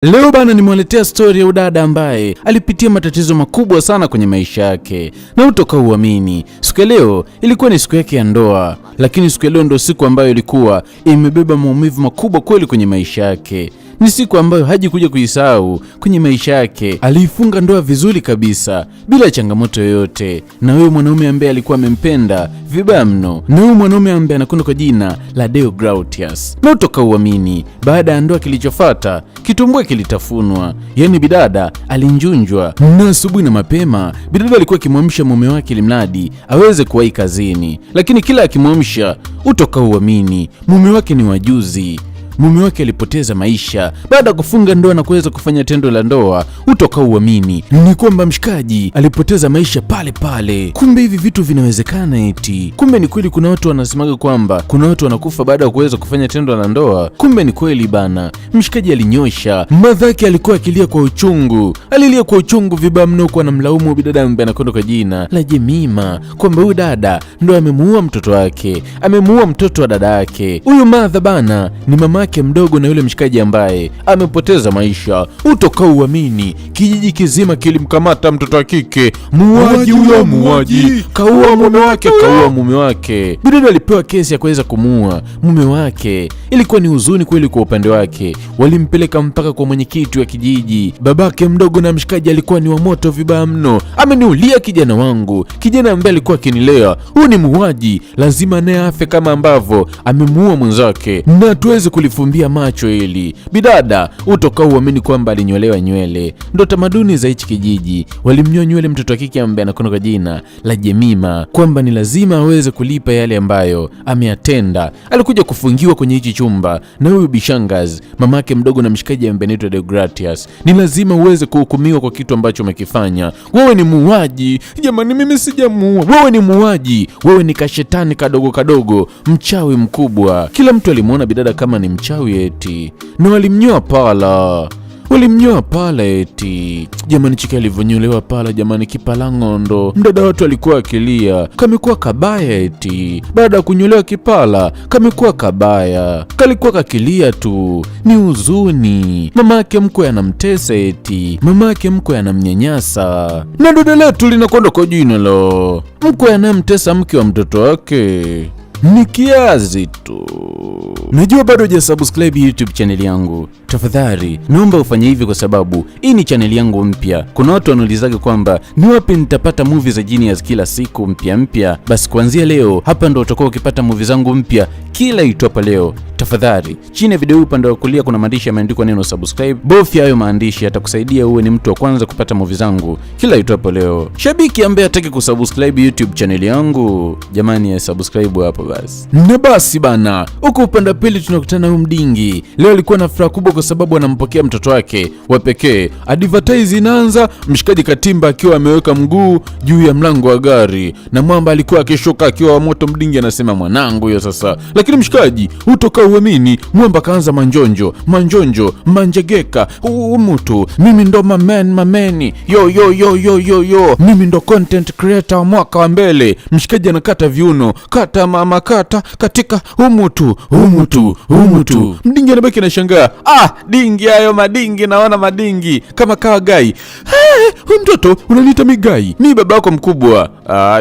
Leo bana nimewaletea story ya udada ambaye alipitia matatizo makubwa sana kwenye maisha yake. Na utoka uamini, siku ya leo ilikuwa ni siku yake ya ndoa, lakini siku ya leo ndio siku ambayo ilikuwa imebeba maumivu makubwa kweli kwenye maisha yake. Ni siku ambayo hajikuja kuisahau kwenye maisha yake. Aliifunga ndoa vizuri kabisa bila changamoto yoyote, na huyo mwanaume ambaye alikuwa amempenda vibaya mno, na huyo mwanaume ambaye anakwenda kwa jina la Deo Grautius. Na utoka uamini, baada ya ndoa kilichofuata kitumbua kilitafunwa, yani bidada alinjunjwa. Na asubuhi na mapema bidada alikuwa akimwamsha mume wake ilimradi aweze kuwahi kazini, lakini kila akimwamsha, utoka uamini, mume wake ni wajuzi. Mume wake alipoteza maisha baada ya kufunga ndoa na kuweza kufanya tendo la ndoa. Utoka uamini ni kwamba mshikaji alipoteza maisha pale pale. Kumbe hivi vitu vinawezekana eti. Kumbe ni kweli, kuna watu wanasemaga kwamba kuna watu wanakufa baada ya kuweza kufanya tendo la ndoa. Kumbe ni kweli bana. Mshikaji alinyosha, madhake alikuwa akilia kwa uchungu. Alilia kwa uchungu vibaya mno, kwa anamlaumu bidada ambaye anakwenda kwa jina la Jemima kwamba huyu dada ndo amemuua mtoto wake, amemuua mtoto wa dada yake. Huyu madha bana ni mama mdogo na yule mshikaji ambaye amepoteza maisha. Utoka uamini, kijiji kizima kilimkamata mtoto wa kike. Muuaji huyo, muuaji kaua mume wake, kaua mume wake. Bidada alipewa kesi ya kuweza kumuua mume wake. Ilikuwa ni huzuni kweli kwa upande wake. Walimpeleka mpaka kwa mwenyekiti wa kijiji. Babake mdogo na mshikaji alikuwa ni wa moto vibaya mno. Ameniulia kijana wangu, kijana ambaye alikuwa akinilea. Huyu ni muuaji, lazima naye afe kama ambavyo amemuua mwenzake, na tuweze kulifumbia macho hili. Bidada utoka uamini kwamba alinyolewa nywele. Ndo tamaduni za hichi kijiji, walimnyoa nywele mtoto wa kike ambaye anakwenda kwa jina la Jemima, kwamba ni lazima aweze kulipa yale ambayo ameyatenda. Alikuja kufungiwa kwenye hichi chumba na huyu bishangazi, mamake mdogo na mshikaji ambaye anaitwa Deo Grautius. Ni lazima uweze kuhukumiwa kwa kitu ambacho umekifanya. Wewe ni muuaji. Jamani, mimi sijamuua. Wewe ni muuaji. Wewe ni kashetani kadogo kadogo, mchawi mkubwa. Kila mtu alimuona bidada kama ni mchawi eti, na walimnyoa pala. Walimnyoa pala eti. Jamani, chiki alivyonyolewa pala, jamani, kipala ngondo. Mdada watu alikuwa akilia, kamekuwa kabaya eti. Baada ya kunyolewa kipala, kamekuwa kabaya. Kalikuwa kakilia tu, ni huzuni. Mama yake mkwe anamtesa eti. Mama yake mkwe anamnyanyasa. Na dada letu linakwenda kwa jina la mkwe anamtesa mke wa mtoto wake. Ni kiazi tu. Najua bado hujasubscribe YouTube channel yangu. Tafadhali naomba ufanye hivi, kwa sababu hii ni channel yangu mpya. Kuna watu wanaulizaga kwamba ni wapi nitapata movie za Genius kila siku mpya. Basi kuanzia leo hapa ndo utakuwa ukipata movie zangu mpya kila itwapo leo. Tafadhali chini ya video hii upande wa kulia kuna maandishi yameandikwa neno subscribe. Bofya hayo maandishi, yatakusaidia uwe ni mtu wa kwanza kupata movie zangu kila itwapo leo. Shabiki ambaye hataki kusubscribe YouTube channel yangu, jamani ya subscribe hapo basi. Na basi bana, huko upande wa pili tunakutana huyu mdingi. Leo alikuwa na furaha kubwa kwa sababu anampokea mtoto wake wa pekee. Advertise inaanza, mshikaji katimba akiwa ameweka mguu juu ya mlango wa gari, na mwamba alikuwa akishuka akiwa wa moto. Mdingi anasema mwanangu hiyo sasa, lakini mshikaji utoka uamini, mwamba kaanza manjonjo manjegeka. Mtu mimi ndo mameni yo mimi ndo content creator wa mwaka wa mbele. Mshikaji anakata viuno, kata mama kata katika umutu. Mdingi anabaki na shangaa. Dingi hayo madingi, naona madingi kama kawa gai. Huyu mtoto unaniita migai? Mimi baba yako mkubwa.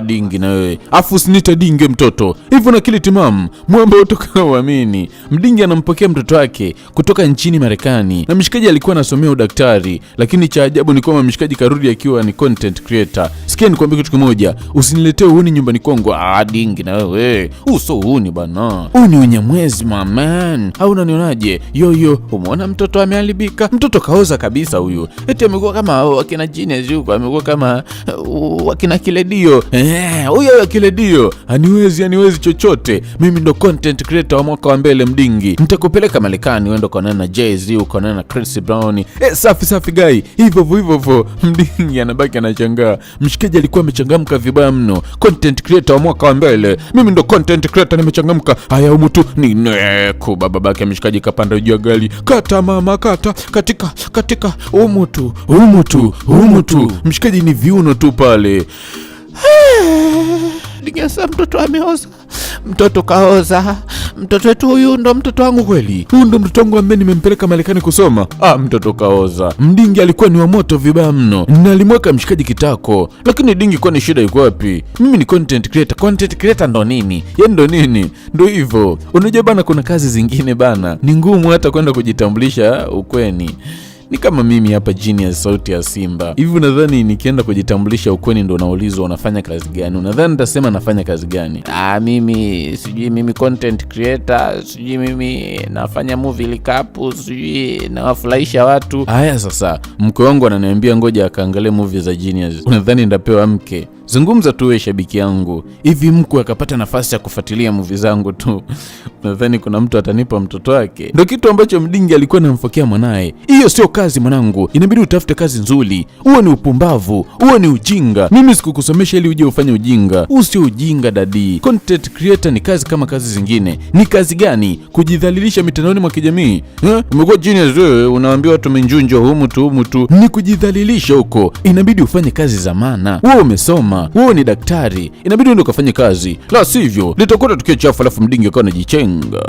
Dingi na wewe. Afu usinita dingi mtoto. Hivyo na kile timamu. Mwamba utoka uamini. Mdingi anampokea mtoto wake kutoka nchini Marekani. Na mshikaji alikuwa anasomea udaktari, lakini cha ajabu ni kwamba mshikaji karudi akiwa ni content creator. Sikia nikwambie kitu kimoja, usiniletee uhuni nyumbani kwangu. Dingi na wewe. Uso uhuni bana. Huu ni unyamwezi man. Au unanionaje? Yo, umeona mtoto ameharibika? Mtoto kaoza kabisa huyu. Eti amekuwa kama wakina Genius huko, amekuwa kama wakina Kiledio. Huyo Kiledio haniwezi chochote. Mimi ndo content creator wa mwaka wa mbele Mdingi. Nitakupeleka Marekani uende ukaonana na Jay-Z, ukaonana na Chris Brown. Safi guy. Hivyo. Mdingi anabaki anashangaa. Mshikaji alikuwa amechangamka vibaya mno. Content creator wa mwaka wa mbele. Mimi ndo content creator, nimechangamka. Haya umutu ni neko. Babake mshikaji kapanda juu ya gari. Kata mama kata katika umutu. Mshikaji ni viuno tu pale. Digasa mtoto ameoza. Mtoto kaoza. mtoto wetu huyu ndo mtoto wangu kweli? Huyu ndo mtoto wangu ambaye nimempeleka Marekani kusoma? Mtoto kaoza. Mdingi alikuwa ni wa moto vibaya mno na alimweka mshikaji kitako. Lakini dingi kwa ni shida yuko wapi? Mimi ni content creator. Content creator ndo nini? Ndo nini? Ndo hivyo. Unajua bana, kuna kazi zingine bana ni ngumu hata kwenda kujitambulisha ukweni. Ni kama mimi hapa Genius sauti ya Simba. Hivi unadhani nikienda kujitambulisha ukweni ndo naulizwa unafanya kazi gani? Unadhani nitasema nafanya kazi gani? Mimi sijui, mimi content creator, sijui mimi nafanya movie recap, sijui nawafurahisha watu. Haya sasa, mke wangu ananiambia ngoja akaangalie movie za Genius. Unadhani ndapewa mke? Zungumza tu wewe shabiki yangu. Hivi mkwe akapata nafasi ya kufuatilia movie zangu tu, unadhani kuna mtu atanipa mtoto wake? Ndio kitu ambacho Mdingi alikuwa anamfokea mwanae. Hiyo sio kazi mwanangu, inabidi utafute kazi nzuri. Huo ni upumbavu, huo ni ujinga. Mimi sikukusomesha ili uje ufanye ujinga. Huu sio ujinga dadi. Content creator ni kazi kama kazi zingine. Ni kazi gani? Kujidhalilisha mitandaoni mwa kijamii? Umekuwa Genius wewe, unawaambia watu menjunjo humu tu. Ni kujidhalilisha huko. Inabidi ufanye kazi za maana. Wewe umesoma, wewe ni daktari, inabidi uende ukafanye kazi, la sivyo litakuwa tukio chafu. Alafu Mdingi akawa anajichenga.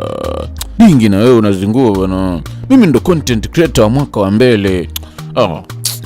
Dingi na wewe unazingua bwana, mimi ndo content creator wa mwaka wa mbele.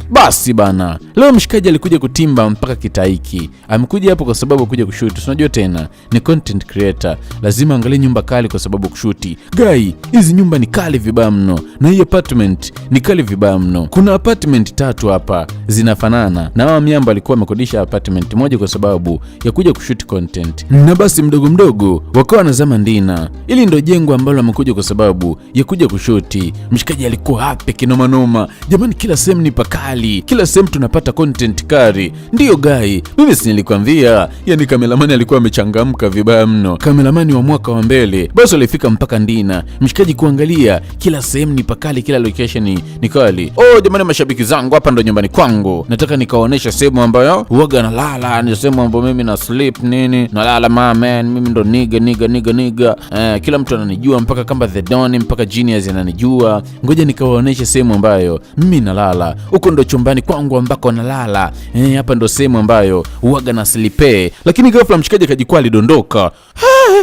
Basi bana, leo mshikaji alikuja kutimba mpaka Kitaiki. Amekuja hapo kwa sababu kuja kushuti. Unajua tena ni content creator, lazima angalie nyumba kali kwa sababu kushuti. Gai, hizi nyumba ni kali vibaya mno na hii apartment ni kali vibaya mno. Kuna apartment 3 hapa zinafanana, na wao miamba alikuwa amekodisha apartment moja kwa sababu ya kuja kushuti content. Na basi mdogo mdogo wakawa wanazama ndina. Ili ndo jengo ambalo amekuja kwa sababu ya kuja kushuti. Mshikaji alikuwa happy kinoma noma. Jamani, kila sehemu ni pakali, kila sehemu tunapata content kari. Ndiyo gai, mimi si nilikwambia? Yani kameramani alikuwa amechangamka vibaya mno, kameramani wa mwaka wa mbele. Basi alifika mpaka ndina mshikaji kuangalia kila sehemu ni pakali, kila location ni kali. Jamani mashabiki zangu, hapa ndo nyumbani kwangu. Nataka nikaonesha sehemu ambayo huaga nalala, ni sehemu ambayo mimi na sleep nini, nalala man, mimi ndo niga. Kila mtu ananijua mpaka kamba The Don, mpaka Genius ananijua. Ngoja nikawaonesha sehemu ambayo mimi nalala. Huko ndo chumbani kwangu ambako nalala. Hapa ndo sehemu ambayo huaga na sleep. Lakini ghafla mshikaji akajikwaa, alidondoka.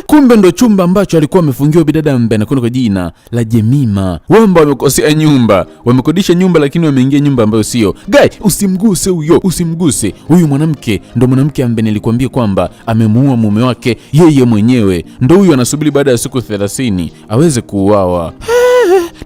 Kumbe ndo chumba ambacho alikuwa amefungiwa bidada ambaye anakwenda kwa jina la Jemima. Wamba wamekosea nyumba, wamekodisha nyumba lakini wameingia nyumba ambayo sio. Guy, usimguse huyo, usimguse. Huyu mwanamke ndo mwanamke ambaye nilikwambia kwamba amemuua mume wake yeye mwenyewe. Ndo huyu anasubiri baada ya siku 30 aweze kuuawa.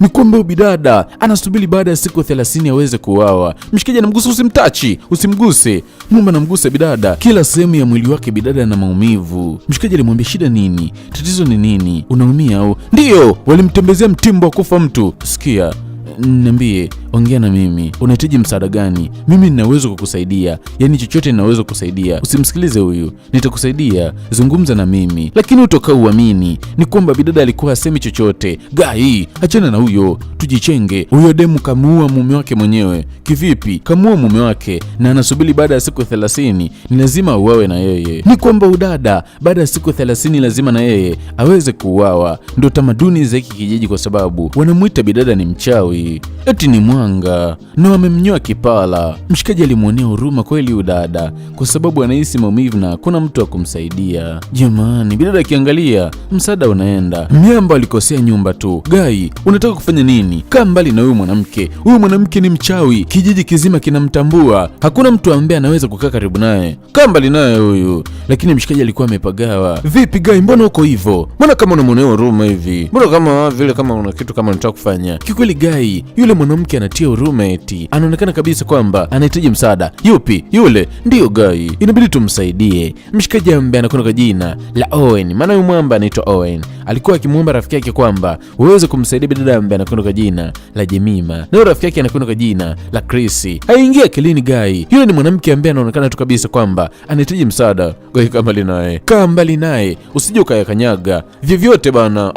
Ni kwamba bidada anasubiri baada ya siku 30 aweze kuuawa. Mshikaji anamgusa, usimtachi, usimguse. Mumba anamgusa bidada kila sehemu ya mwili wake. Bidada na maumivu. Mshikaji alimwambia shida nini? Tatizo ni nini? Unaumia au? Ndio, walimtembezea mtimbo wa kufa mtu. Sikia, niambie, ongea na mimi. Unahitaji msaada gani? Mimi nina uwezo kukusaidia. Yaani chochote nina uwezo kukusaidia. Usimsikilize huyu. Nitakusaidia. Zungumza na mimi. Lakini utoka uamini. Ni kwamba bidada alikuwa hasemi chochote. Gai, achana na huyo. Tujichenge. Huyo demu kamuua mume wake mwenyewe. Kivipi? Kamuua mume wake na anasubiri baada ya siku 30 ni lazima uawe na yeye. Ni kwamba udada baada ya siku 30 lazima na yeye aweze kuuawa. Ndio tamaduni za hiki kijiji, kwa sababu wanamuita bidada ni mchawi. Eti ni mwanga na wamemnyoa kipala. Mshikaji alimwonea huruma kweli udada, kwa sababu anahisi maumivu na hakuna mtu wa kumsaidia. Jamani, bidada akiangalia msaada unaenda. Miamba alikosea nyumba tu. Gai, unataka kufanya nini? Kaa mbali na huyu mwanamke. Huyu mwanamke ni mchawi, kijiji kizima kinamtambua. Hakuna mtu ambaye anaweza kukaa karibu naye. Kaa mbali naye huyu. Lakini mshikaji alikuwa amepagawa. Vipi Gai, mbona uko hivyo? Mbona kama unamwonea huruma hivi? Mbona kama vile kama una kitu kama unataka kufanya? Kikweli Gai, yule mwanamke anatia huruma eti. Anaonekana kabisa kwamba anahitaji msaada. Yupi? Yule? Ndio Gai, inabidi tumsaidie. Mshikaji ambaye anakwenda kwa jina la Owen, maana huyu mwamba anaitwa Owen, alikuwa akimwomba rafiki yake kwamba uweze kumsaidia bidada ambaye anakwenda kwa jina la Jemima. Na rafiki yake anakwenda kwa jina la Chris. Haingia akilini Gai. Yule ni mwanamke ambaye anaonekana tu kabisa kwamba anahitaji msaada. Gai, kaa mbali naye. Kaa mbali naye. Usije ukayakanyaga. Vyovyote bana.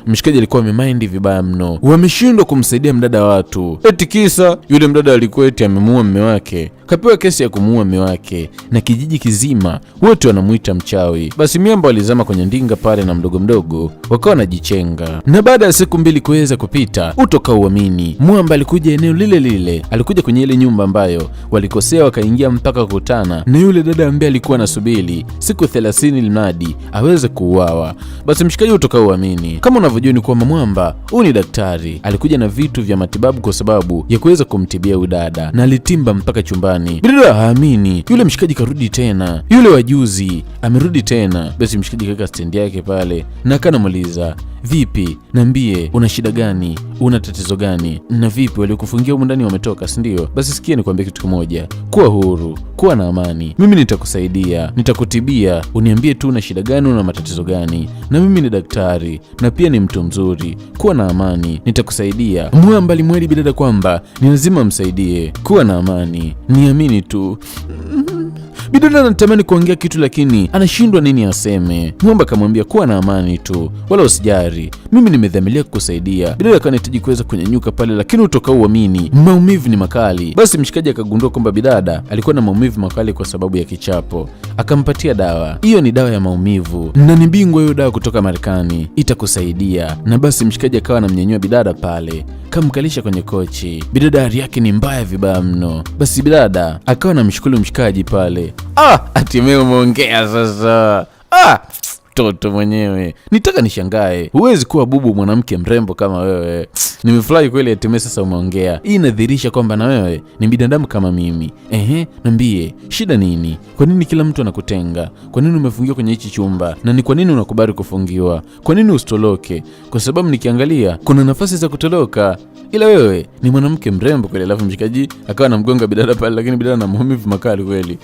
Mshikaji alikuwa amemind vibaya mno. Wameshindwa kumsaidia mdada watu. Eti kisa yule mdada alikuwa eti amemuua mume wake. kapewa kesi ya kumuua mume wake na kijiji kizima wote wanamuita mchawi. Basi miamba walizama kwenye ndinga pale na mdogo mdogo wakawa wanajichenga. Na baada ya siku 2 kuweza kupita, utokauamini, mwamba alikuja eneo lile lile, alikuja kwenye ile nyumba ambayo walikosea wakaingia mpaka kukutana na yule dada ambaye alikuwa anasubiri siku 30 limradi aweze kuuawa. Basi mshikaji, utokauamini, kama unavyojua ni kwamba mwamba huyu ni daktari, alikuja na vitu vya matibabu kwa sababu ya kuweza kumtibia udada na alitimba mpaka chumbani. Bidada haamini, yule mshikaji karudi tena, yule wajuzi amerudi tena. Basi mshikaji kaka stendi yake pale na akanamuuliza, vipi, niambie, una shida gani, una tatizo gani, na vipi waliokufungia huko ndani wametoka, si ndio? Basi sikia nikwambie kitu kimoja, kuwa huru, kuwa na amani, mimi nitakusaidia, nitakutibia, uniambie tu una shida gani, una matatizo gani, na mimi ni daktari na pia ni mtu mzuri, kuwa na amani, nitakusaidia. Mwamba alimwahidi bidada kwamba ni lazima msaidie, kuwa na amani, niamini tu. Bidada anatamani kuongea kitu lakini anashindwa nini aseme. Mwamba akamwambia kuwa na amani tu, wala usijari, mimi nimedhamiria kukusaidia. Bidada akanahitaji kuweza kunyanyuka pale, lakini utokauamini, maumivu ni makali. Basi mshikaji akagundua kwamba bidada alikuwa na maumivu makali kwa sababu ya kichapo. Akampatia dawa. Hiyo ni dawa ya maumivu na ni bingwa hiyo dawa kutoka Marekani, itakusaidia. Na basi mshikaji akawa anamnyanyua bidada pale, kamkalisha kwenye kochi. Bidada hali yake ni mbaya vibaya mno. Basi bidada akawa anamshukuru mshikaji pale. Hatimaye umeongea sasa. Toto mwenyewe, nitaka nishangae, huwezi kuwa bubu mwanamke mrembo kama wewe. Nimefurahi kweli, hatimaye sasa umeongea. Hii inadhihirisha kwamba na wewe ni binadamu kama mimi. Niambie, shida nini? Kwa nini kila mtu anakutenga? Kwa nini umefungiwa kwenye hichi chumba? Na ni kwa nini unakubali kufungiwa? Kwa nini usitoroke? Kwa sababu nikiangalia kuna nafasi za kutoroka, ila wewe ni mwanamke mrembo kweli. Alafu mshikaji akawa anamgonga bidada pale, lakini bidada na maumivu makali kweli.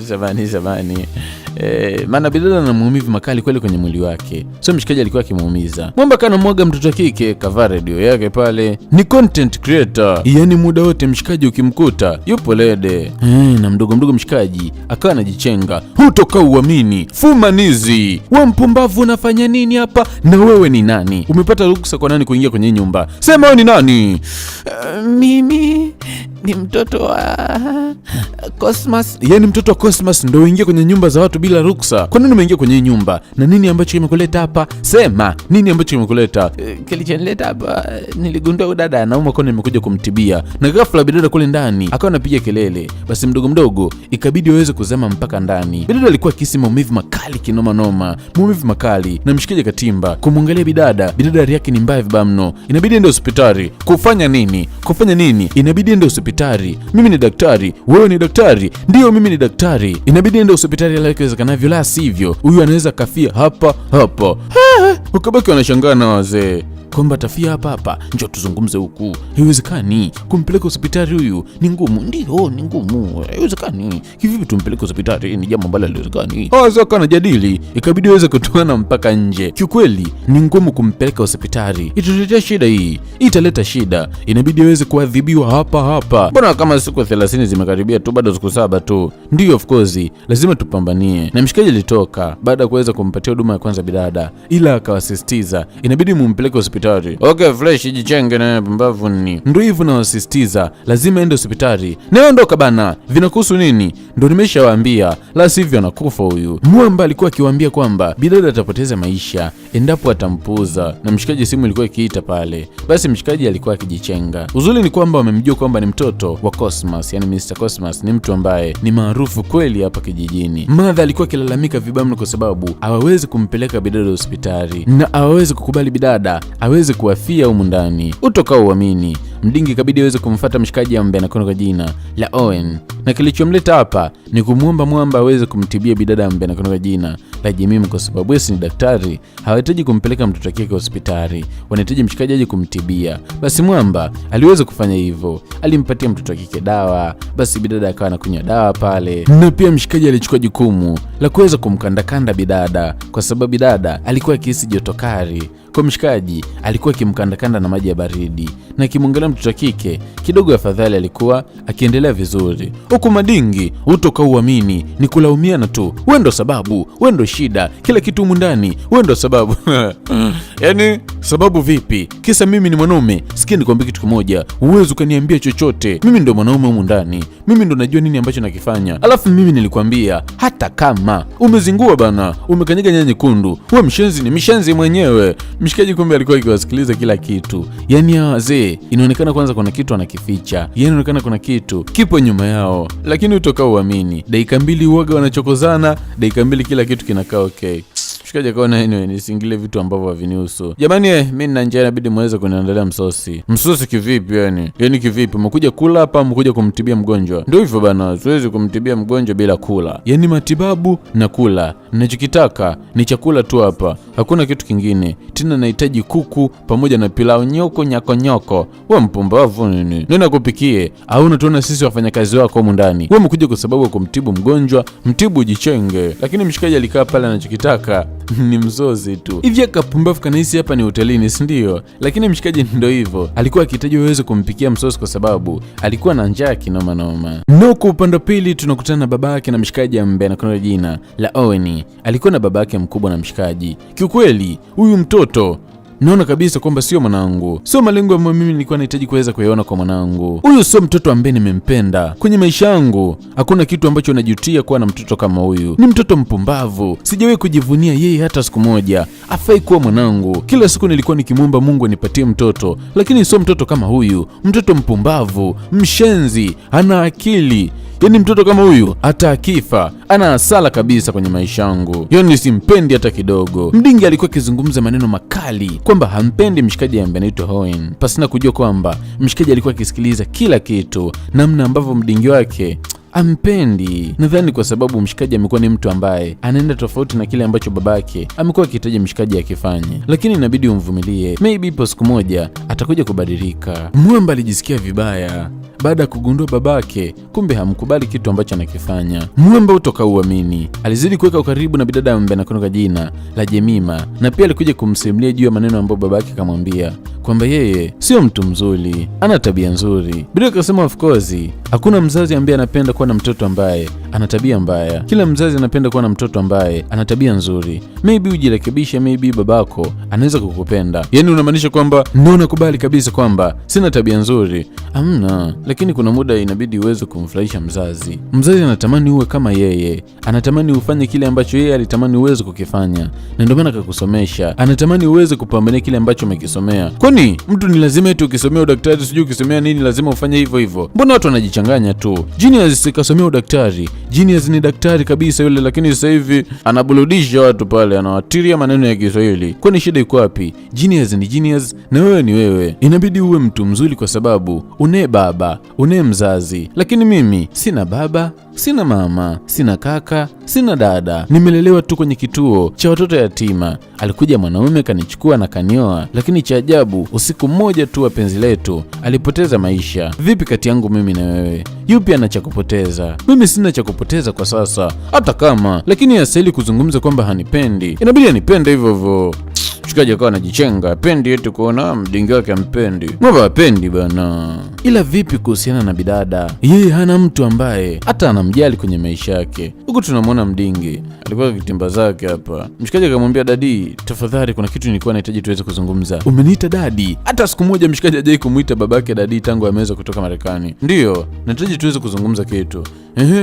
Samahani. Maana bidada na maumivu makali kweli kwenye mwili wake, so mshikaji alikuwa akimuumiza. Mwamba kana mwaga mtoto kike, kavaa radio yake pale, ni content creator, yani muda wote mshikaji ukimkuta yupo lede. Na mdogo mshikaji akawa anajichenga, utokauamini, fumanizi, wewe mpumbavu, unafanya nini hapa? Na wewe ni nani? Umepata ruksa kwa nani kuingia kwenye nyumba? Sema wewe ni nani? Mimi ni mtoto wa Cosmas. Yani mtoto wa Cosmas ndio uingia kwenye nyumba za watu bila ruksa? Kwa nini umeingia kwenye nyumba? Na nini ambacho kimekuleta hapa? Sema, nini ambacho kimekuleta? Kilichonileta hapa, niligundua dada anauma kwa nimekuja kumtibia. Na ghafla bidada kule ndani akawa anapiga kelele. Basi mdogo ikabidi aweze kuzama mpaka ndani. Bidada alikuwa akihisi maumivu makali kinoma noma, maumivu makali, na mshikaji katimba kumwangalia bidada. Bidada hali yake ni mbaya vibaya mno, inabidi ende hospitali. Kufanya nini? Inabidi ende hospitali. Mimi ni daktari, wewe ni daktari. Ndio, mimi ni daktari, inabidi ende hospitali la iwezekanavyo, la sivyo huyu anaweza kafia hapa. Wakabaki wanashangaa na wazee kwamba tafia hapa, njoo tuzungumze huku. Haiwezekani kumpeleka hospitali, huyu ni ngumu. Ndio, ni ngumu, haiwezekani. Kivipi tumpeleke hospitali? Ni jambo ambalo haliwezekani. Sasa anajadili, ikabidi aweze kutoana mpaka nje. Kiukweli ni ngumu kumpeleka hospitali, italetea shida hii, italeta shida, inabidi aweze kuadhibiwa hapa. Mbona kama siku 30 zimekaribia tu, bado siku 7 tu. Ndio, of course lazima tupambanie. Na mshikaji alitoka baada ya kuweza kumpatia huduma ya kwanza bidada, ila akawasisitiza inabidi mumpeleke hospitali. Okay, fresh jichenge na pumbavu ni. Ndio hivyo, na wasisitiza lazima ende hospitali. Naondoka bana, vinakuhusu nini? Ndio nimeshawaambia, la sivyo anakufa huyu. Mwamba alikuwa akiwaambia kwamba bidada atapoteza maisha endapo atampuuza, na mshikaji simu ilikuwa ikiita pale. Basi mshikaji alikuwa akijichenga. Uzuri ni kwamba wamemjua kwamba ni mtoto wa Cosmas, yani Mr. Cosmas ni mtu ambaye ni maarufu kweli hapa kijijini. Mother alikuwa akilalamika vibaya mno kwa sababu hawawezi kumpeleka bidada hospitali na hawawezi kukubali bidada aweze kuafia humu ndani. Utokauamini, mdingi kabidi aweze kumfuata mshikaji ambaye anakwenda kwa jina la Owen, na kilichomleta hapa ni kumwomba Mwamba aweze kumtibia bidada ambaye anakwenda kwa jina la Jimmy, kwa sababu yeye ni daktari, hawahitaji kumpeleka mtoto wake hospitali, wanahitaji mshikaji aje kumtibia. Basi Mwamba aliweza kufanya hivyo, alimpatia mtoto wake dawa. Basi bidada akawa anakunywa dawa pale, na pia mshikaji alichukua jukumu la kuweza kumkandakanda bidada, kwa sababu bidada alikuwa akihisi joto kali Kwa mshikaji alikuwa akimkandakanda na maji ya baridi, na akimwangalia mtoto kike kidogo afadhali alikuwa akiendelea vizuri. Huku madingi utoka uamini ni kulaumiana tu, wewe ndo sababu, wewe ndo shida, kila kitu humu ndani wewe ndo sababu. Yaani sababu vipi? Kisa mimi ni mwanaume? Sikia nikwambie kitu kimoja, uwezo ukaniambia chochote. Mimi ndo mwanaume humu ndani, mimi ndo najua nini ambacho nakifanya. Alafu mimi nilikwambia hata kama umezingua bana, umekanyaga nyanya nyekundu, wewe mshenzi ni mshenzi mwenyewe. Mshikaji kumbe alikuwa akiwasikiliza kila kitu. Yaani wazee inaonekana kwanza kuna kitu anakificha, yaani inaonekana kuna kitu kipo nyuma yao, lakini utoka uamini. Dakika 2 uoga wanachokozana, dakika 2 kila kitu kinakaa okay. Mshikaji akaona anyway nisingile vitu ambavyo havinihusu. Jamani mimi nina njaa, inabidi muweze kuniandalia msosi. Msosi kivipi yani? Yaani kivipi? Mkuja kula hapa, mkuja kumtibia mgonjwa? Ndio hivyo bana, siwezi kumtibia mgonjwa bila kula. Yaani matibabu na kula. Ninachokitaka ni chakula tu hapa. Hakuna kitu kingine. Tena nahitaji kuku pamoja na pilau nyoko nyako. Wewe mpumbavu nini? Nenda kupikie. Au unatuona sisi wafanyakazi wako humu ndani? Wewe mkuja kwa sababu ya kumtibu mgonjwa, mtibu jichenge. Lakini mshikaji alikaa pale anachokitaka ni mzozi tu. Hivi akapumbavu kanahisi hapa ni hotelini, si ndio? Lakini mshikaji ndio hivyo. Alikuwa akihitaji uweze kumpikia msosi kwa sababu alikuwa na njaa kinoma noma. Kwa upande pili tunakutana na babake na mshikaji ambaye anakuwa jina la Owen. Alikuwa na babake mkubwa na mshikaji. Kiukweli huyu mtoto naona kabisa kwamba sio mwanangu. Sio malengo ambayo mimi nilikuwa nahitaji kuweza kuyaona kwa mwanangu. Huyu sio mtoto ambaye nimempenda. Kwenye maisha yangu hakuna kitu ambacho najutia kuwa na mtoto kama huyu. Ni mtoto mpumbavu. Sijawahi kujivunia yeye hata siku moja. Afai kuwa mwanangu. Kila siku nilikuwa nikimwomba Mungu anipatie mtoto, lakini sio mtoto kama huyu. Mtoto mpumbavu, mshenzi, hana akili. Yaani mtoto kama huyu hata akifa ana hasara kabisa kwenye maisha yangu. Yaani simpendi hata kidogo. Mdingi alikuwa akizungumza maneno makali kwamba hampendi mshikaji ambaye anaitwa Owen, pasina kujua kwamba mshikaji alikuwa akisikiliza kila kitu, namna ambavyo mdingi wake ampendi. Nadhani kwa sababu mshikaji amekuwa ni mtu ambaye anaenda tofauti na kile ambacho babake amekuwa akihitaji mshikaji akifanye, lakini inabidi umvumilie. Maybe ipo siku moja atakuja kubadilika. Mwamba alijisikia vibaya baada ya kugundua babake kumbe hamkubali kitu ambacho anakifanya. Mwamba utoka uamini alizidi kuweka ukaribu na bidada ambaye anakuwa jina la Jemima, na pia alikuja kumsimulia juu ya maneno ambayo babake kamwambia kwamba yeye sio mtu mzuri, ana tabia nzuri. Bidada akasema of course hakuna mzazi ambaye anapenda kuwa na mtoto ambaye ana tabia mbaya. Kila mzazi anapenda kuwa na mtoto ambaye ana tabia nzuri. Maybe ujirekebishe, maybe babako anaweza kukupenda. Yaani unamaanisha kwamba ndio nakubali kabisa kwamba sina tabia nzuri? Amna, lakini kuna muda inabidi uweze kumfurahisha mzazi. Mzazi anatamani uwe kama yeye, anatamani ufanye kile ambacho yeye alitamani uweze kukifanya, na ndio maana akakusomesha. Anatamani uweze kupambania kile ambacho umekisomea. Kwani mtu ni lazima eti ukisomea udaktari sijui ukisomea nini lazima ufanye hivyo hivyo? Mbona watu wanajichanganya tu? Genius kasomea udaktari, Genius ni daktari kabisa yule, lakini sasa hivi anaburudisha watu pale, anawatiria maneno ya Kiswahili. Kwani shida iko wapi? Genius ni genius na wewe ni wewe. Inabidi uwe mtu mzuri kwa sababu une baba, une mzazi. Lakini mimi sina baba, sina mama, sina kaka, sina dada. Nimelelewa tu kwenye kituo cha watoto yatima. Alikuja mwanaume kanichukua na kanioa, lakini cha ajabu usiku mmoja tu wa penzi letu alipoteza maisha. Vipi kati yangu mimi na wewe? Yupi ana cha kupoteza? Mimi sina cha kupoteza kwa sasa, hata kama, lakini yastahili kuzungumza kwamba hanipendi. Inabidi anipende hivyo hivyo. Mshikaji akawa anajichenga, apendi eti kuona mdingi wake ampendi. Mbona apendi bana? Ila vipi kuhusiana na bidada? Yeye hana mtu ambaye hata anamjali kwenye maisha yake. Huku tunamwona mdingi alikuwa vitimba zake hapa. Mshikaji akamwambia dadi, tafadhali kuna kitu nilikuwa nahitaji tuweze kuzungumza. Umeniita dadi? Hata siku moja mshikaji hajai kumuita babake dadi tangu ameweza kutoka Marekani. Ndio, nahitaji tuweze kuzungumza kitu.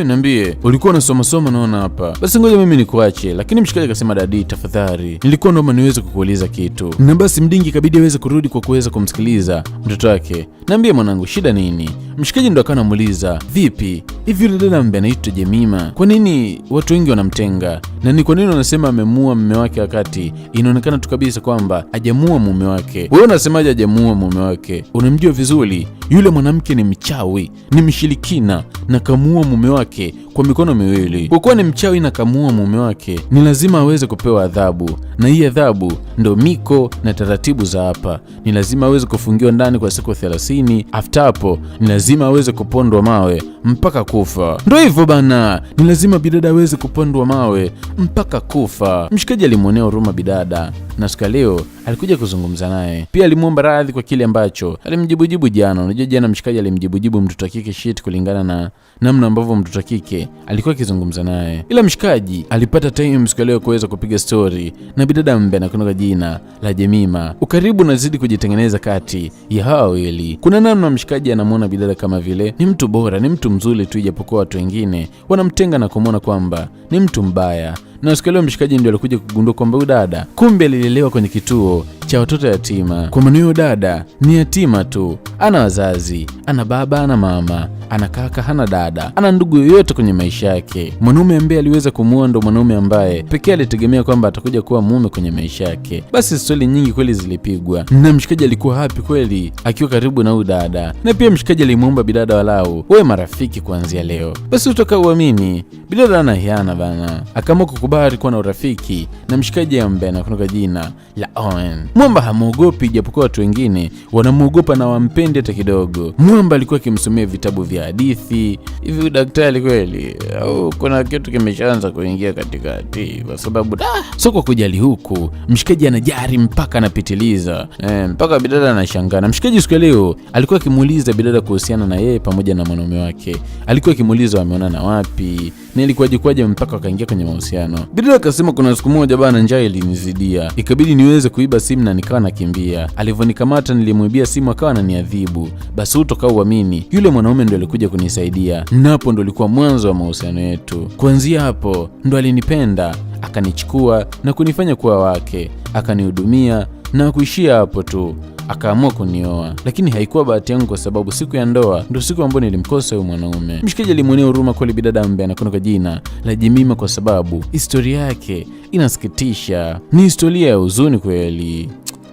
Niambie, ulikuwa unasoma naona hapa. Basi ngoja mimi nikuache. Lakini mshikaji akasema dadi, tafadhali nilikuwa naomba niweze kukuuliza kitu. Na basi mdingi kabidi aweze kurudi kwa kuweza kumsikiliza mtoto wake. Niambie mwanangu, shida nini? Mshikaji ndo akawa anamuuliza, vipi? Hivi yule dada ambaye anaitwa Jemima, kwa nini watu wengi wanamtenga? Na ni kwa nini wanasema amemuua mume wake wakati inaonekana tu kabisa kwamba hajamuua mume wake? Wewe unasemaje hajamuua mume wake? Unamjua vizuri. Yule mwanamke ni mchawi, ni mshirikina na kamuua mume wake kwa mikono miwili. Kwa kuwa ni mchawi na kamuua mume wake, ni lazima aweze kupewa adhabu. Na hii adhabu ndo miko na taratibu za hapa. Ni lazima aweze kufungiwa ndani kwa siku 30. After hapo ni lazima aweze kupondwa mawe mpaka kufa. Ndio hivyo bana, ni lazima bidada aweze kupondwa mawe mpaka kufa. Mshikaji alimwonea huruma bidada, na siku leo alikuja kuzungumza naye. Pia alimuomba radhi kwa kile ambacho alimjibujibu jana. Unajua jana mshikaji alimjibujibu mtoto kike shit kulingana na namna ambavyo mtoto kike alikuwa akizungumza naye. Ila mshikaji alipata time siku leo kuweza kupiga story na bidada ambaye anakuwa jina la Jemima. Ukaribu unazidi kujitengeneza kati ya hao wawili. Kuna namna mshikaji anamuona bidada kama vile ni mtu bora, ni mtu mzuri tu, ijapokuwa watu wengine wanamtenga na kumuona kwamba ni mtu mbaya. Na siku leo mshikaji ndio alikuja kugundua kwamba huyu dada kumbe alilelewa kwenye kituo cha watoto yatima. Kwa maana huyo dada ni yatima tu, ana wazazi, ana baba, ana mama, ana kaka, hana dada, ana ndugu yoyote kwenye maisha yake. Mwanaume ambaye aliweza kumuoa ndo mwanaume ambaye pekee alitegemea kwamba atakuja kuwa mume kwenye maisha yake. Basi stori nyingi kweli zilipigwa na mshikaji alikuwa happy kweli akiwa karibu na huyu dada. Na pia mshikaji alimuomba bidada walau wewe marafiki kuanzia leo. Basi utoka uamini bidada ana hiana bana, akaamua kukubali kuwa na urafiki na mshikaji ambaye anakuwa jina la Owen. Mwamba hamuogopi, japokuwa watu wengine wanamuogopa na wampendi hata kidogo. Mwamba alikuwa akimsomea vitabu vya hadithi. Hivi daktari kweli au kuna kitu kimeshaanza kuingia katikati? Kwa sababu sio kwa kujali huku, mshikaji anajari mpaka anapitiliza. Mpaka bidada anashangaa. Na mshikaji siku leo alikuwa akimuuliza bidada kuhusiana na yeye pamoja na mwanaume wake. Alikuwa akimuuliza wameonana wapi na ilikuwaje mpaka wakaingia kwenye mahusiano. Bidada akasema kuna siku moja bana njaa ilinizidia, ikabidi niweze kuiba simu na nikawa nakimbia. Alivyonikamata nilimuibia simu akawa ananiadhibu. Basi utoka uamini yule mwanaume ndo alikuja kunisaidia. Napo ndo ilikuwa mwanzo wa mahusiano yetu. Kuanzia hapo ndo alinipenda, akanichukua na kunifanya kuwa wake, akanihudumia na kuishia hapo tu. Akaamua kunioa, lakini haikuwa bahati yangu kwa sababu siku ya ndoa ndio siku ambayo nilimkosa huyo mwanaume. Mshikaji alimwonea huruma kweli bidada ambaye anakuwa kwa jina la Jemima kwa sababu historia yake inasikitisha. Ni historia ya huzuni kweli.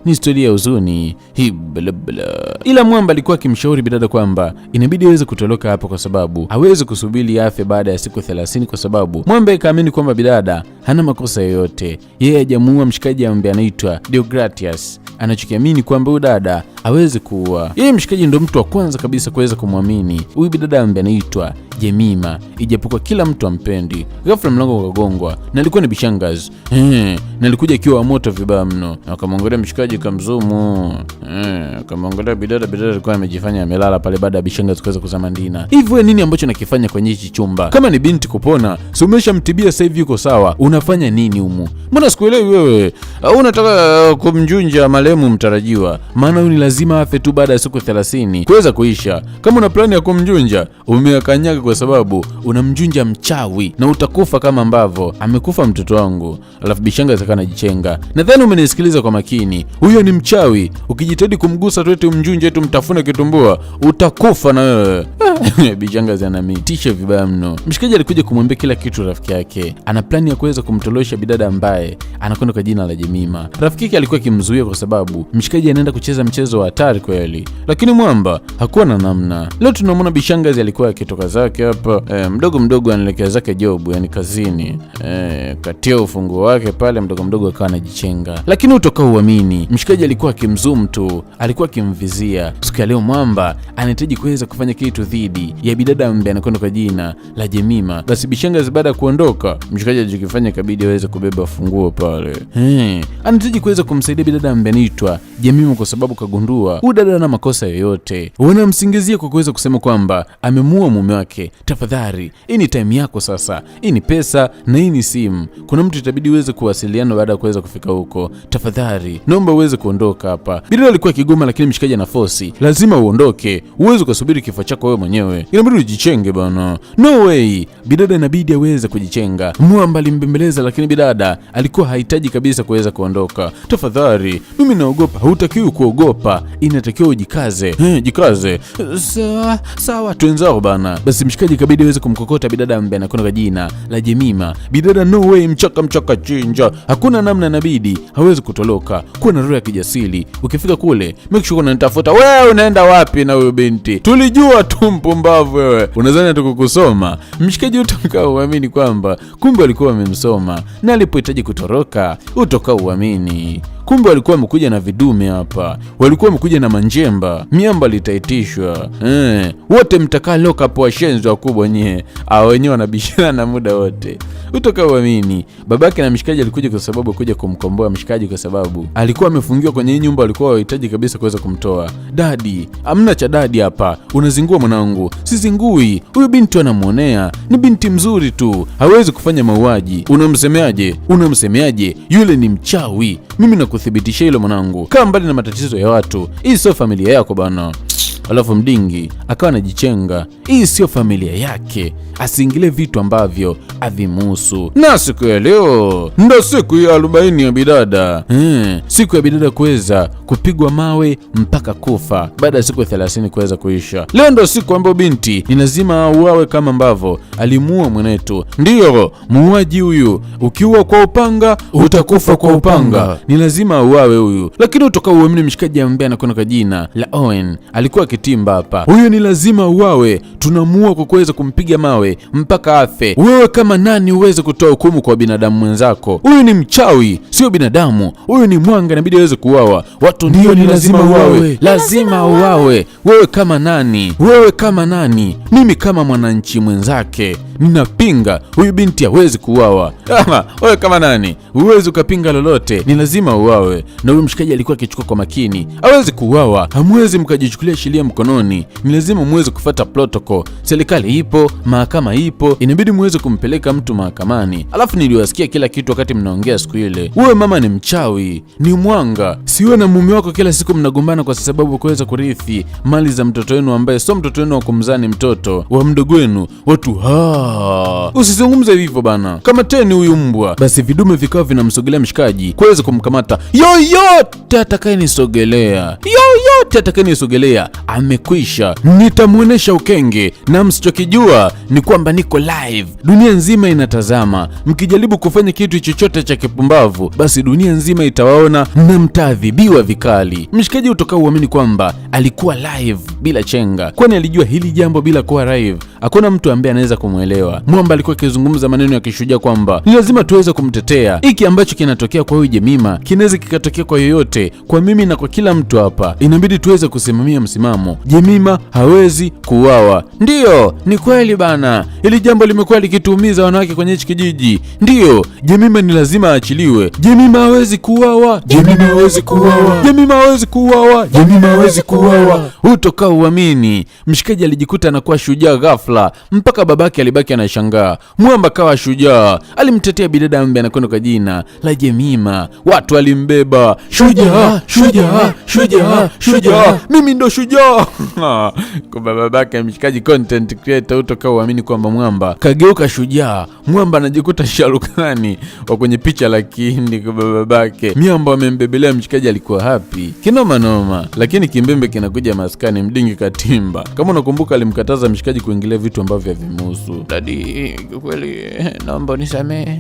Ni historia ya huzuni hii bla. Ila Mwamba alikuwa akimshauri bidada kwamba inabidi aweze kutoroka hapo kwa sababu hawezi kusubiri afya baada ya siku 30, kwa sababu Mwamba ikaamini kwamba bidada hana makosa yoyote. Yeye hajamuua mshikaji ambaye anaitwa Deogratias, anachokiamini kwamba huyu dada hawezi kuua. Yeye mshikaji ndo mtu wa kwanza kabisa kuweza kumwamini huyu bidada ambaye anaitwa Jemima, ijapokuwa kila mtu ampendi. Ghafla mlango ukagongwa na alikuwa ni Bishangazi. Na alikuja akiwa moto vibaya mno. Akamwangalia mshikaji kamzumu. Akamwangalia bidada alikuwa amejifanya amelala pale baada ya Bishangazi kuweza kuzama ndina. Hivi wewe nini ambacho nakifanya kwenye hichi chumba? Kama ni binti kupona, si umeshamtibia sasa hivi yuko sawa. Unafanya nini humu? Mbona sikuelewi wewe? Au unataka kumjunja marehemu mtarajiwa? Maana huyu ni lazima afe tu baada ya siku 30 kuweza kuisha. Kama una plani ya kumjunja, umeakanyaga kwa sababu unamjunja mchawi na utakufa kama ambavyo amekufa mtoto wangu. Alafu Bishangazi akanajichenga. Nadhani umenisikiliza kwa makini. Huyo ni mchawi. Ukijitahidi kumgusa tu eti umjunje eti umtafune kitumbua, utakufa na wewe. Bishangazi anamitisha vibaya mno. Mshikaji alikuja kumwambia kila kitu rafiki yake. Ana plani ya kuweza kumtolosha bidada ambaye anakwenda kwa jina la Jemima. Rafiki yake alikuwa akimzuia kwa sababu mshikaji anaenda kucheza mchezo wa hatari kweli. Lakini Mwamba hakuwa na namna. Leo tunamwona Bishangazi alikuwa akitoka zake hapa mdogo anaelekea zake job, yani kazini. Katia ufunguo wake pale mdogo akawa anajichenga. Lakini utoka uamini mshikaji alikuwa akimzoom tu, alikuwa akimvizia. Siku ya leo Mwamba anahitaji kuweza kufanya kitu dhidi ya bidada ambaye anakwenda kwa jina la Jemima. Basi Bishangazi baada ya kuondoka, mshikaji alijifanya kabidi aweze kubeba funguo pale. Anahitaji kuweza kumsaidia bidada ambaye anaitwa Jemima kwa sababu kagundua huyu dada hana makosa yoyote. Wanamsingizia kwa kuweza kusema kwamba amemuua mume wake. Tafadhali, hii ni time yako sasa. Hii ni pesa na hii ni simu. Kuna mtu itabidi uweze kuwasiliana baada ya kuweza kufika huko. Tafadhali, naomba uweze kuondoka hapa. Bidada alikuwa kigoma, lakini mshikaji ana force. Lazima uondoke. Uweze kusubiri kifo chako wewe mwenyewe. Inabidi ujichenge bana. No way. Bidada inabidi aweze kujichenga. Mwamba alimbembeleza, lakini bidada alikuwa hahitaji kabisa kuweza kuondoka. Tafadhali, mimi naogopa. Hutakiwi kuogopa. Inatakiwa ujikaze. Jikaze. Sawa twenzao bana. Basi mshikaji kabidi aweze kumkokota bidada ambaye anakwenda kwa jina la Jemima. Bidada no way, mchaka chinja. Hakuna namna, inabidi hawezi kutoroka. Kuwa na roho ya kijasiri. Ukifika kule, make sure unanitafuta. Wewe unaenda wapi na huyo binti? Tulijua tu mpumbavu wewe. Unadhani tukukusoma? Mshikaji utoka uamini kwamba kumbe alikuwa amemsoma. Na alipohitaji kutoroka, utoka uamini kumbe walikuwa wamekuja na vidume hapa, walikuwa wamekuja na manjemba. Miamba litaitishwa, wote mtakaa lock up, washenzi wakubwa nyie. Wenyewe wanabishana muda wote. Utoka uamini, babake na mshikaji alikuja kwa sababu kuja kumkomboa mshikaji, kwa sababu alikuwa amefungiwa kwenye nyumba, alikuwa wahitaji kabisa kuweza kumtoa. Dadi, amna cha dadi hapa, unazingua mwanangu. Sizingui, huyu binti anamuonea, ni binti mzuri tu, hawezi kufanya mauaji. Unamsemeaje? Yule ni mchawi. Mimi nakuthibitisha hilo mwanangu, kaa mbali na matatizo ya watu, hii sio familia yako bana. Alafu mdingi akawa anajichenga, hii sio familia yake, asiingilie vitu ambavyo havimuhusu. Na siku ya leo ndo siku ya 40 ya bidada, siku ya bidada kuweza kupigwa mawe mpaka kufa baada ya siku 30 kuweza kuisha. Leo ndo siku ambayo binti ni lazima auawe kama ambavyo alimuua mwenetu. Ndiyo, muuaji huyu, ukiua kwa upanga utakufa kwa upanga, ni lazima auawe huyu. Lakini utoka uamini mshikaji ambaye anakwenda kwa jina la Owen alikuwa kitimba hapa, huyu ni lazima auawe, tunamuua kwa kuweza kumpiga mawe mpaka afe. Wewe kama nani uweze kutoa hukumu kwa binadamu mwenzako? Huyu ni mchawi, sio binadamu, huyu ni mwanga, inabidi aweze kuuawa. Watu ndio ni lazima uawe, lazima uawe. Wewe kama nani? Mimi kama mwananchi mwenzake ninapinga, huyu binti hawezi kuuawa. Wewe kama nani? Huwezi ukapinga lolote, ni lazima uawe. Na huyu mshikaji alikuwa akichukua kwa makini, hawezi kuuawa, hamwezi mkajichukulia sheria mkononi, ni lazima muweze kufuata protocol. Serikali ipo, mahakama ipo, inabidi muweze kumpeleka mtu mahakamani. Alafu niliwasikia kila kitu wakati mnaongea siku ile. Wewe mama ni mchawi, ni mwanga, siwe na mume wako kila siku mnagombana kwa sababu kuweza kurithi mali za mtoto wenu ambaye sio mtoto wenu wa kumzani, mtoto wa mdogo wenu. Watu usizungumze hivyo bana. Kama teni huyu mbwa, basi vidume vikao vinamsogelea mshikaji kuweza kumkamata. Yoyote atakayenisogelea amekwisha, nitamuonesha ukenge. Na msichokijua ni kwamba niko live, dunia nzima inatazama. Mkijaribu kufanya kitu chochote cha kipumbavu, basi dunia nzima itawaona na mtaadhibiwa vikali. Mshikaji utoka uamini kwamba alikuwa live bila chenga, kwani alijua hili jambo bila kuwa live hakuna mtu ambaye anaweza kumwelewa. Mwamba alikuwa akizungumza maneno ya kishujaa kwamba ni lazima tuweze kumtetea. Hiki ambacho kinatokea kwa huyu Jemima kinaweza kikatokea kwa yoyote, kwa mimi na kwa kila mtu hapa. Inabidi tuweze kusimamia msimamo. Jemima hawezi kuuawa. Ndiyo, ni kweli bana, hili jambo limekuwa likituumiza wanawake kwenye hichi kijiji. Ndiyo, Jemima ni lazima aachiliwe. Jemima hawezi kuuawa. Utoka uamini, mshikaji alijikuta anakuwa shujaa ghafla, mpaka babake alibaki anashangaa. Mwamba kawa shujaa, alimtetea bidada ambaye anakwenda kwa jina la Jemima. Watu alimbeba, shujaa, mimi ndo shujaa. Kwa babake mshikaji content creator, utoka uamini kwamba Mwamba kageuka shujaa. Mwamba anajikuta Sharukani wa kwenye picha la Kihindi kwa babake. Miamba amembebelea mshikaji, alikuwa happy kinoma noma. Lakini kimbembe kinakuja maskani, mdingi katimba. Kama unakumbuka, alimkataza mshikaji kuingilia vitu ambavyo havimuhusu. Dadi, kweli naomba unisamehe,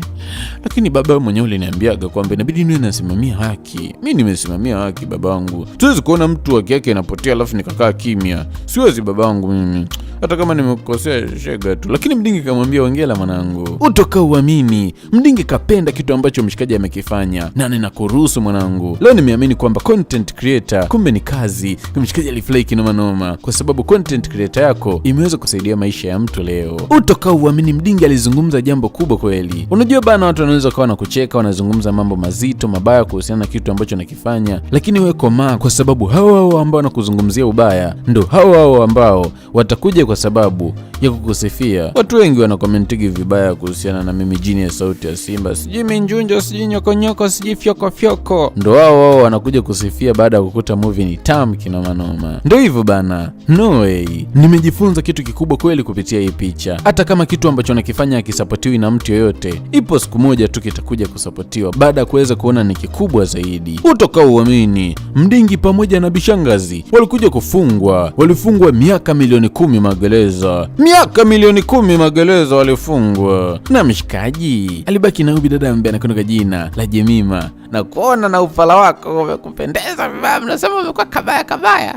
lakini baba mwenyewe uliniambiaga kwamba inabidi niwe nasimamia haki. Mimi nimesimamia haki babangu. Siwezi kuona mtu haki yake inapotea alafu nikakaa kimya. Siwezi babangu mimi, hata kama nimekosea shega tu. Lakini mdingi kamwambia, ongela mwanangu. Utoka uamini, mdingi kapenda kitu ambacho mshikaji amekifanya, na ninakuruhusu mwanangu. Leo nimeamini kwamba content creator kumbe ni kazi. Mshikaji alifurahi kinoma noma kwa sababu content creator yako imeweza kusaidia maisha ya mtu leo. Utoka uamini, mdingi alizungumza jambo kubwa kweli. Unajua bana, watu wanaweza kuwa na kucheka, wanazungumza mambo mazito mabaya kuhusiana na kitu ambacho nakifanya, lakini wewe komaa, kwa sababu hao ambao wanakuzungumzia ubaya ndo hao ambao watakuja kwa sababu ya kukusifia. Watu wengi wanakomentigi vibaya kuhusiana na mimi, jini ya sauti ya Simba, sijui minjunjo, sijui nyokonyoko, sijui fyoko. Ndo hao wanakuja kusifia baada ya kukuta movie ni tamu kinoma noma. Ndo hivyo bana, no way. Nimejifunza kitu kikubwa kweli kupitia hii picha. Hata kama kitu ambacho nakifanya hakisapotiwi na mtu yoyote, ipo siku moja tu kitakuja kusapotiwa baada ya kuweza kuona ni kikubwa zaidi. Utoka uamini, mdingi pamoja na bishangazi walikuja kufungwa. Walifungwa miaka milioni 10 magereza. miaka milioni 10 magereza walifungwa. Na mshikaji alibaki na bidada ambaye anakwenda kwa jina la Jemima. Na kuona na upala wako umekupendeza vibaya, mnasema umekuwa kabaya.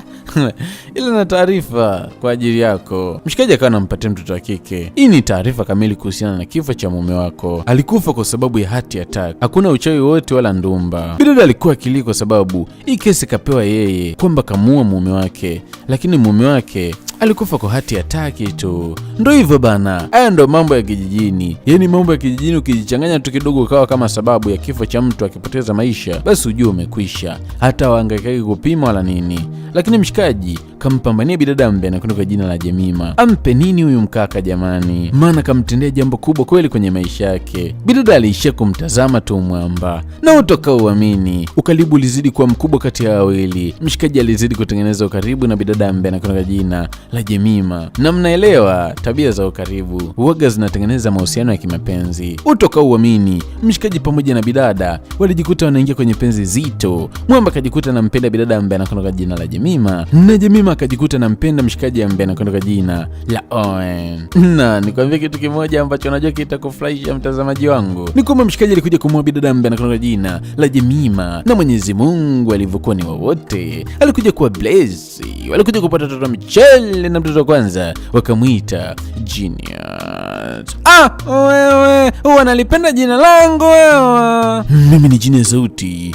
Ile na taarifa kwa ajili yako. Mshikaji akawa anampatia mtoto wa kike. Hii ni taarifa kamili kuhusiana na kifo cha mume wako. Alikufa kwa sababu ya heart attack. Hakuna uchawi wote wala ndumba. Bidada alikuwa akili kwa sababu hii kesi kapewa yeye kwamba kamuua mume wake, lakini mume wake alikufa kwa heart attack tu. Ndio hivyo bana. Haya ndo mambo ya kijijini. Yaani mambo ya kijijini ukijichanganya tu kidogo ukawa kama sababu ya kifo cha mtu akipoteza maisha, basi ujue umekwisha. Hata wahangaike kupima wala nini. Lakini mshikaji kampambania bidada ambaye anakwenda kwa jina la Jemima. Ampe nini huyu mkaka jamani? Maana kamtendea jambo kubwa kweli kwenye maisha yake. Bidada aliishia kumtazama tu mwamba. Na utoka uamini, ukaribu ulizidi kuwa mkubwa kati ya wawili. Mshikaji alizidi kutengeneza ukaribu na bidada ambaye anakwenda kwa jina la Jemima. Na mnaelewa tabia za ukaribu huaga zinatengeneza mahusiano ya kimapenzi. Utoka uamini, mshikaji pamoja na bidada walijikuta wanaingia kwenye penzi zito. Mwamba akajikuta anampenda bidada ambaye anakwenda kwa jina la Jemima, na Jemima akajikuta anampenda mshikaji ambaye anakwenda kwa jina la Owen. Na nikwambia kitu kimoja ambacho najua kitakufurahisha mtazamaji wangu, ni kwamba mshikaji alikuja kumwoa bidada ambaye anakwenda kwa jina la Jemima, na Mwenyezi Mungu alivyokuwa ni wote, alikuja kuwa bless, walikuja kupata mtoto mchele, na mtoto wa kwanza wakamuita Genius. Wewe wanalipenda jina langu wewe. Mimi ni Jini Sauti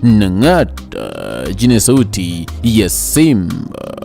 Nang'ata, Jini Sauti ya Simba.